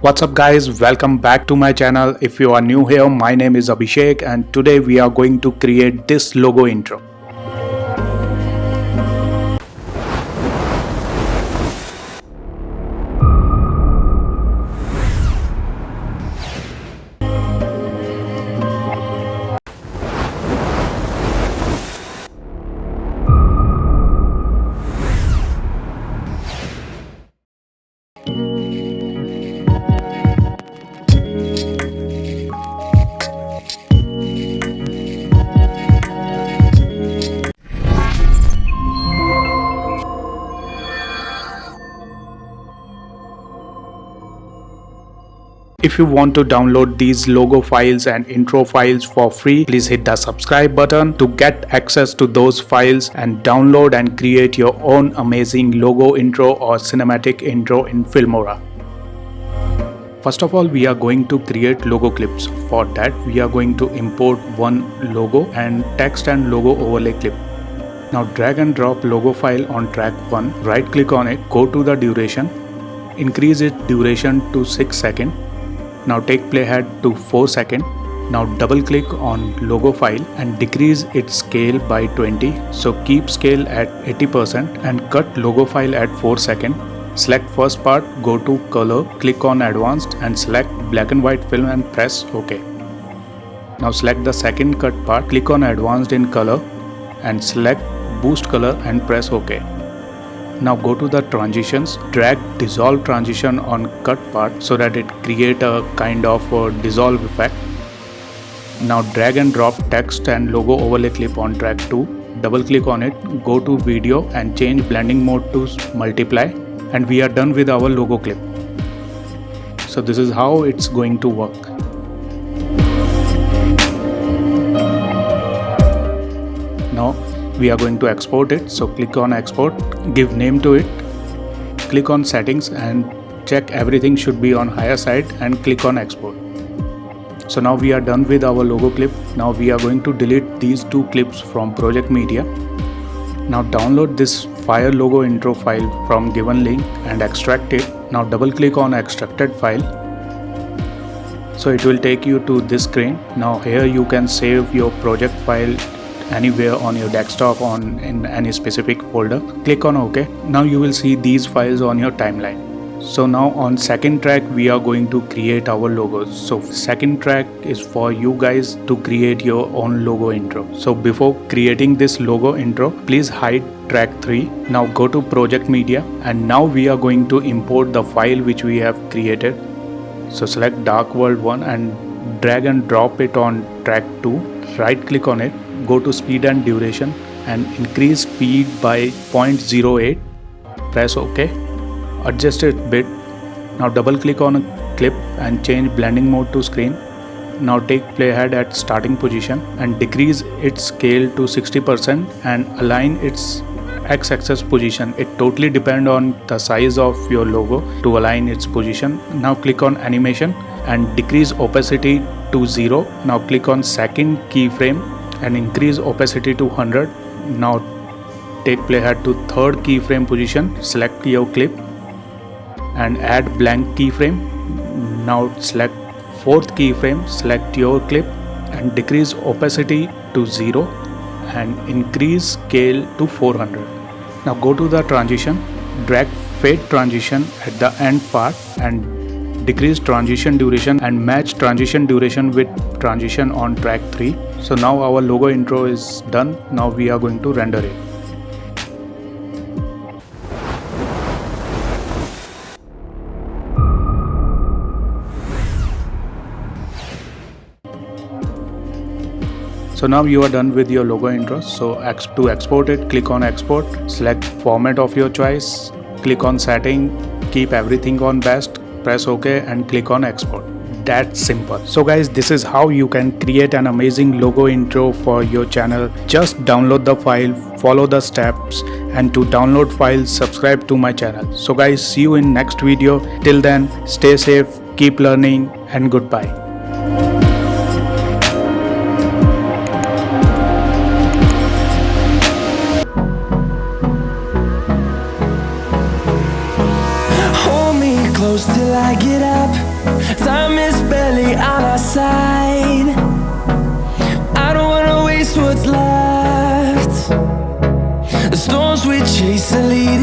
What's up guys, welcome back to my channel. If you are new here, my name is Abhishek and today we are going to create this logo intro. If you want to download these logo files and intro files for free, please hit the subscribe button to get access to those files and download and create your own amazing logo intro or cinematic intro in Filmora. First of all, we are going to create logo clips. For that, we are going to import one logo and text and logo overlay clip. Now drag and drop logo file on track 1, right click on it, go to the duration, increase its duration to 6 seconds. Now take playhead to 4 seconds. Now double click on logo file and decrease its scale by 20. So keep scale at 80% and cut logo file at 4 seconds. Select first part, go to color, click on advanced and select black and white film and press OK. Now select the second cut part, click on advanced in color and select boost color and press OK. Now go to the transitions, drag dissolve transition on cut part so that it create a kind of a dissolve effect. Now drag and drop text and logo overlay clip on track 2, double click on it, go to video and change blending mode to multiply, and we are done with our logo clip. So this is how it's going to work. Now we are going to export it, so click on export, give name to it, click on settings and check everything should be on higher side and click on export. So now we are done with our logo clip. Now we are going to delete these two clips from project media. Now download this Fire logo intro file from given link and extract it. Now double click on extracted file. So it will take you to this screen. Now here you can save your project file anywhere on your desktop in any specific folder. Click on OK. Now you will see these files on your timeline. So now on second track we are going to create our logos. So second track is for you guys to create your own logo intro. So before creating this logo intro, please hide track 3. Now go to project media and now we are going to import the file which we have created. So select dark world 1 and drag and drop it on track 2. Right click on it, go to speed and duration and increase speed by 0.08. Press OK. Adjust it bit. Now double click on a clip and change blending mode to screen. Now take playhead at starting position and decrease its scale to 60% and align its x-axis position. It totally depends on the size of your logo to align its position. Now click on animation and decrease opacity to 0. Now click on second keyframe and increase opacity to 100. Now take playhead to third keyframe position, select your clip and add blank keyframe. Now select fourth keyframe, select your clip and decrease opacity to 0 and increase scale to 400. Now go to the transition, drag fade transition at the end part and decrease transition duration and match transition duration with transition on track 3. So now our logo intro is done. Now we are going to render it. So now you are done with your logo intro. So to export it, click on export, select format of your choice, click on setting, keep everything on best, press OK and click on export. That's simple. So guys, this is how you can create an amazing logo intro for your channel. Just download the file, follow the steps, and to download files, subscribe to my channel. So guys, see you in next video. Till then, stay safe, keep learning and goodbye. Hold me close till I get up. Time is barely on our side. I don't wanna waste what's left. The storms we chase are leading